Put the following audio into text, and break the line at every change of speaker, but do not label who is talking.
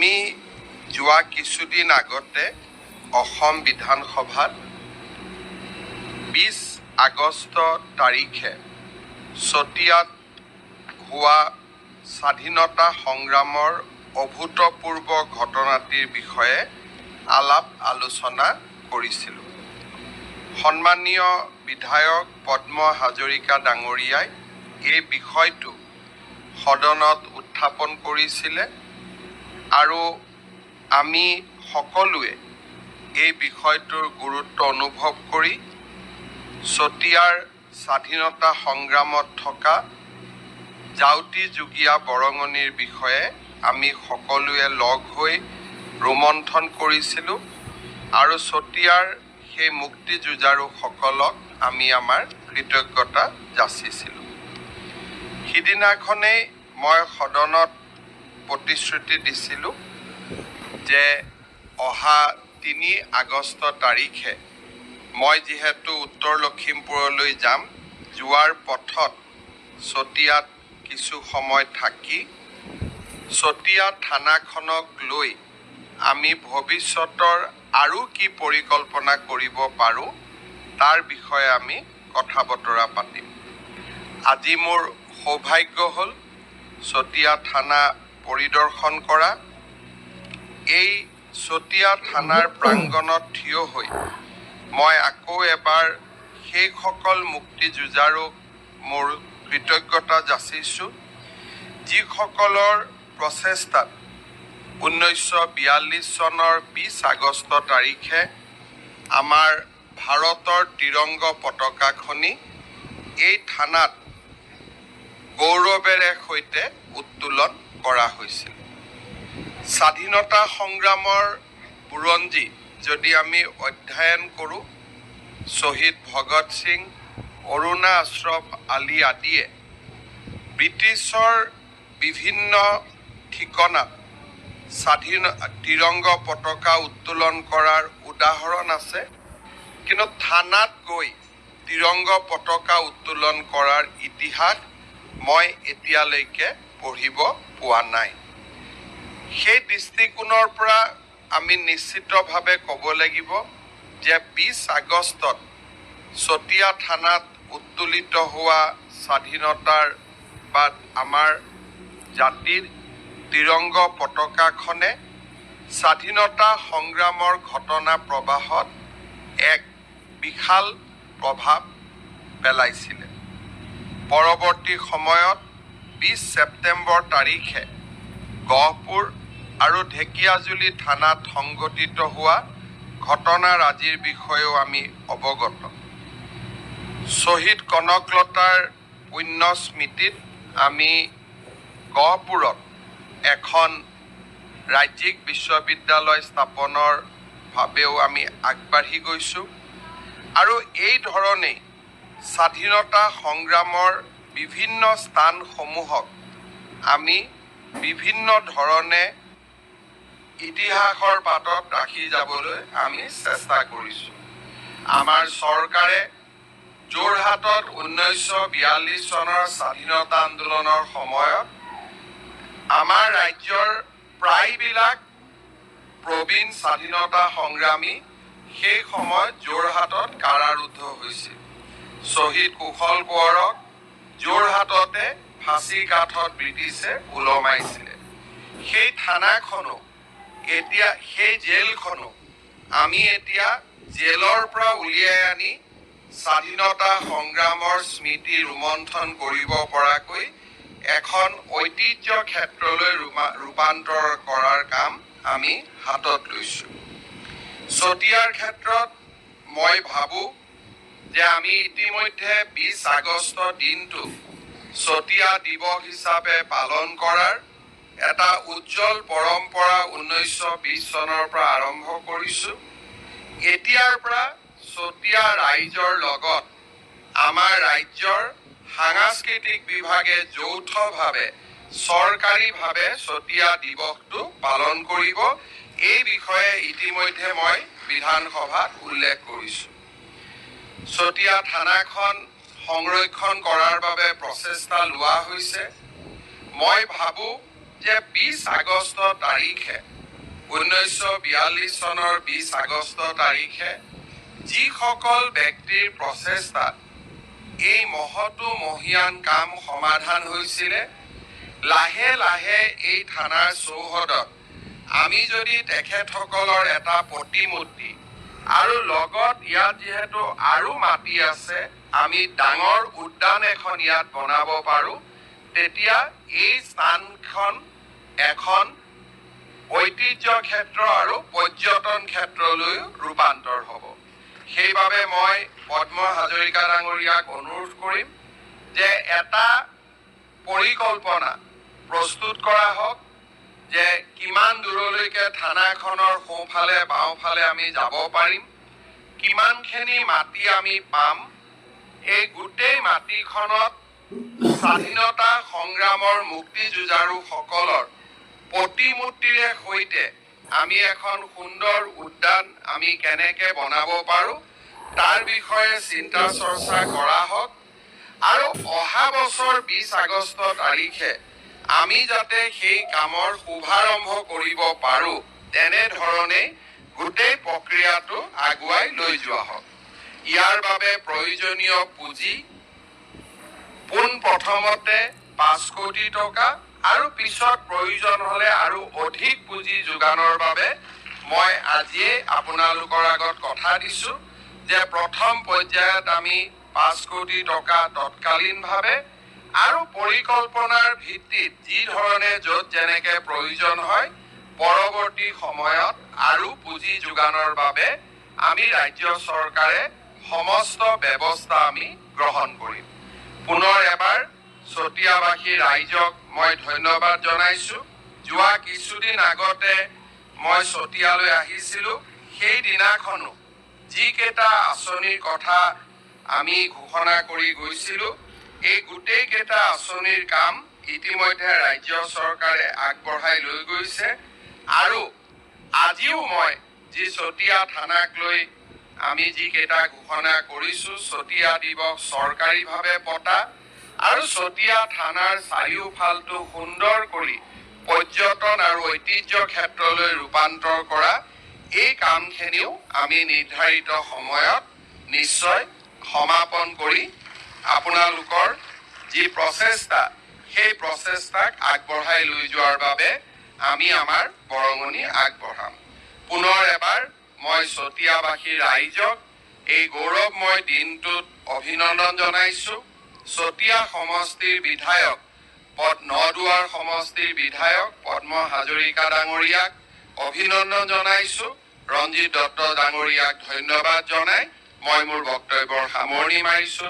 আমি যোৱা কিছুদিন আগতে অসম বিধানসভাত 20 আগষ্ট তাৰিখে চতিয়াত হোৱা স্বাধীনতা সংগ্ৰামৰ অভূতপূৰ্ব ঘটনাটিৰ বিষয়ে আলাপ আলোচনা কৰিছিলোঁ। সন্মানীয় বিধায়ক পদ্ম হাজৰিকা ডাঙৰীয়াই এই বিষয়টো সদনত উত্থাপন কৰিছিলে আৰু আমি সকলোৱে এই বিষয়টোৰ গুৰুত্ব অনুভৱ কৰি চতিয়াৰ স্বাধীনতা সংগ্ৰামত থকা জাউতি যুগীয়া বৰঙণিৰ বিষয়ে আমি সকলোৱে লগ হৈ ৰোমন্থন কৰিছিলোঁ আৰু চতিয়াৰ সেই মুক্তি যুঁজাৰুসকলক আমি আমাৰ কৃতজ্ঞতা যাচিছিলোঁ। সিদিনাখনেই মই সদনত প্ৰতিশ্ৰুতি দিছিলোঁ যে অহা 3 আগষ্ট তাৰিখে মই যিহেতু উত্তৰ লখিমপুৰলৈ যাম, যোৱাৰ পথত চতিয়াত কিছু সময় থাকি চতিয়া থানাখনক লৈ আমি ভৱিষ্যতৰ আৰু কি পৰিকল্পনা কৰিব পাৰোঁ তাৰ বিষয়ে আমি কথা বতৰা পাতিম। আজি মোৰ সৌভাগ্য হ'ল চতিয়া থানা পৰিদৰ্শন কৰা। এই চতিয়া থানাৰ প্ৰাংগণত থিয় হৈ মই আকৌ এবাৰ সেইসকল মুক্তি যুঁজাৰুক মোৰ কৃতজ্ঞতা যাচিছোঁ, যিসকলৰ প্ৰচেষ্টাত 1942 চনৰ 20 আগষ্ট তাৰিখে আমাৰ ভাৰতৰ ত্ৰিৰংগ পতাকাখনি এই থানাত গৌৰৱেৰে সৈতে উত্তোলন কৰা হৈছিল। স্বাধীনতা সংগ্ৰামৰ বুৰঞ্জী যদি আমি অধ্যয়ন কৰোঁ, শ্বহীদ ভগত সিং, অৰুণা আশ্ৰফ আলী আদিয়ে ব্ৰিটিছৰ বিভিন্ন ঠিকনাত ত্ৰিৰংগ পতাকা উত্তোলন কৰাৰ উদাহৰণ আছে, কিন্তু থানাত গৈ ত্ৰিৰংগ পতাকা উত্তোলন কৰাৰ ইতিহাস মই এতিয়ালৈকে পঢ়িব পোৱা নাই। সেই দৃষ্টিকোণৰ পৰা আমি নিশ্চিতভাৱে ক'ব লাগিব যে 20 আগষ্টত চতিয়া থানাত উত্তোলিত হোৱা স্বাধীনতাৰ বা আমাৰ জাতিৰ ত্ৰিৰংগ পতাকাখনে স্বাধীনতা সংগ্ৰামৰ ঘটনা প্ৰবাহত এক বিশাল প্ৰভাৱ পেলাইছিলে। পৰৱৰ্তী সময়ত 20 ছেপ্টেম্বৰ তাৰিখে গহপুৰ আৰু ঢেকিয়াজুলি থানাত সংঘটিত হোৱা ঘটনাৰাজিৰ বিষয়েও আমি অৱগত। শ্বহীদ কনকলতাৰ পুণ্য স্মৃতিত আমি গহপুৰত এখন ৰাজ্যিক বিশ্ববিদ্যালয় স্থাপনৰ ভাৱেও আমি আগবাঢ়ি গৈছোঁ আৰু এই ধৰণেই স্বাধীনতা সংগ্ৰামৰ বিভিন্ন স্থানসমূহক আমি বিভিন্ন ধৰণে ইতিহাসৰ পাতত ৰাখি যাবলৈ আমি চেষ্টা কৰিছোঁ। আমাৰ চৰকাৰে যোৰহাটত 1942 চনৰ স্বাধীনতা আন্দোলনৰ সময়ত আমাৰ ৰাজ্যৰ প্ৰায়বিলাক প্ৰবীণ স্বাধীনতা সংগ্ৰামী সেই সময়ত যোৰহাটত কাৰাৰুদ্ধ হৈছিল। শ্বহীদ কুশল কোঁৱৰক যোৰহাটতে ফাঁচী কাঠত ব্ৰিটিছে ওলমাইছিলে। সেই থানাখনো এতিয়া, সেই জেলখনো আমি এতিয়া জেলৰ পৰা উলিয়াই আনি স্বাধীনতা সংগ্ৰামৰ স্মৃতি ৰোমন্থন কৰিব পৰাকৈ এখন ঐতিহ্য ক্ষেত্ৰলৈ ৰূপান্তৰ কৰাৰ কাম আমি হাতত লৈছোঁ। চতিয়াৰ ক্ষেত্ৰত মই ভাবোঁ যে আমি ইতিমধ্যে 20 আগষ্ট দিনটো চতিয়া দিৱস হিচাপে পালন কৰাৰ এটা উজ্জ্বল পৰম্পৰা 1920 চনৰ পৰা আৰম্ভ কৰিছোঁ। এতিয়াৰ পৰা চতিয়া ৰাইজৰ লগত আমাৰ ৰাজ্যৰ সাংস্কৃতিক বিভাগে যৌথভাৱে চৰকাৰীভাৱে চতিয়া দিৱসটো পালন কৰিব। এই বিষয়ে ইতিমধ্যে মই বিধানসভাত উল্লেখ কৰিছোঁ। চতিয়া থানাখন সংৰক্ষণ কৰাৰ বাবে প্ৰচেষ্টা লোৱা হৈছে। মই ভাবোঁ যে 20 আগষ্ট তাৰিখে 1942 চনৰ 20 আগষ্ট তাৰিখে যিসকল ব্যক্তিৰ প্ৰচেষ্টাত এই মহতো মহিয়ান কাম সমাধান হৈছিলে, লাহে লাহে এই থানাৰ চৌহদত আমি যদি তেখেতসকলৰ এটা প্ৰতিমূৰ্তি আৰু লগত ইয়াত যিহেতু আৰু মাটি আছে, আমি ডাঙৰ উদ্যান এখন ইয়াত বনাব পাৰোঁ, তেতিয়া এই স্থানখন এখন ঐতিহ্য ক্ষেত্ৰ আৰু পৰ্যটন ক্ষেত্ৰলৈ ৰূপান্তৰ হ'ব। সেইবাবে মই পদ্ম হাজৰিকা ডাঙৰীয়াক অনুৰোধ কৰিম যে এটা পৰিকল্পনা প্ৰস্তুত কৰা হওক যে কিমান দূৰলৈকে থানাখনৰ সোঁফালে বাওঁফালে আমি যাব পাৰিম, কিমানখিনি মাটি আমি পাম। এই গোটেই মাটিখনত স্বাধীনতা সংগ্ৰামৰ মুক্তিযুঁজাৰুসকলৰ প্ৰতিমূৰ্তিৰে সৈতে আমি এখন সুন্দৰ উদ্যান আমি কেনেকৈ বনাব পাৰোঁ তাৰ বিষয়ে চিন্তা চৰ্চা কৰা হওক। আৰু অহা বছৰ 20 আগষ্ট তাৰিখে আমি যাতে সেই কামৰ শুভাৰম্ভ কৰিব পাৰোঁ, তেনেধৰণে গোটেই প্ৰক্ৰিয়াটো আগুৱাই লৈ যোৱা হওক। ইয়াৰ বাবে প্ৰয়োজনীয় পুঁজি পোনপ্ৰথমতে 5 কোটি টকা আৰু পিছত প্ৰয়োজন হ'লে আৰু অধিক পুঁজি যোগানৰ বাবে মই আজিয়ে আপোনালোকৰ আগত কথা দিছোঁ যে প্ৰথম পৰ্যায়ত আমি 5 কোটি টকা তৎকালীনভাৱে আৰু পৰিকল্পনাৰ ভিত্তিত যি ধৰণে য'ত যেনেকৈ প্ৰয়োজন হয় পৰৱৰ্তী সময়ত আৰু পুঁজি যোগানৰ বাবে আমি ৰাজ্য চৰকাৰে সমস্ত ব্যৱস্থা আমি গ্ৰহণ কৰিম। পুনৰ এবাৰ চতিয়াবাসী ৰাইজক মই ধন্যবাদ জনাইছোঁ। যোৱা কিছুদিন আগতে মই চতিয়ালৈ আহিছিলোঁ, সেই দিনাখনো যিকেইটা আঁচনিৰ কথা আমি ঘোষণা কৰি গৈছিলোঁ, এই গোটেইকেইটা আঁচনিৰ কাম ইতিমধ্যে ৰাজ্য চৰকাৰে আগবঢ়াই লৈ গৈছে। আৰু আজিও মই যি চতিয়া থানাক লৈ আমি যিকেইটা ঘোষণা কৰিছোঁ, চতিয়া দিৱস চৰকাৰীভাৱে পতা আৰু চতিয়া থানাৰ চাৰিওফালটো সুন্দৰ কৰি পৰ্যটন আৰু ঐতিহ্য ক্ষেত্ৰলৈ ৰূপান্তৰ কৰা, এই কামখিনিও আমি নিৰ্ধাৰিত সময়ত নিশ্চয় সমাপন কৰি আপোনালোকৰ যি প্ৰচেষ্টা, সেই প্ৰচেষ্টাক আগবঢ়াই লৈ যোৱাৰ বাবে আমি আমাৰ বৰঙণি আগবঢ়াম। পুনৰ এবাৰ মই চতিয়াবাসী ৰাইজক এই গৌৰৱময় দিনটোত অভিনন্দন জনাইছোঁ। চতিয়া সমষ্টিৰ বিধায়ক নদুৱাৰ সমষ্টিৰ বিধায়ক পদ্ম হাজৰিকা ডাঙৰীয়াক অভিনন্দন জনাইছোঁ। ৰঞ্জিত দত্ত ডাঙৰীয়াক ধন্যবাদ জনাই মই মোৰ বক্তব্যৰ সামৰণি মাৰিছোঁ।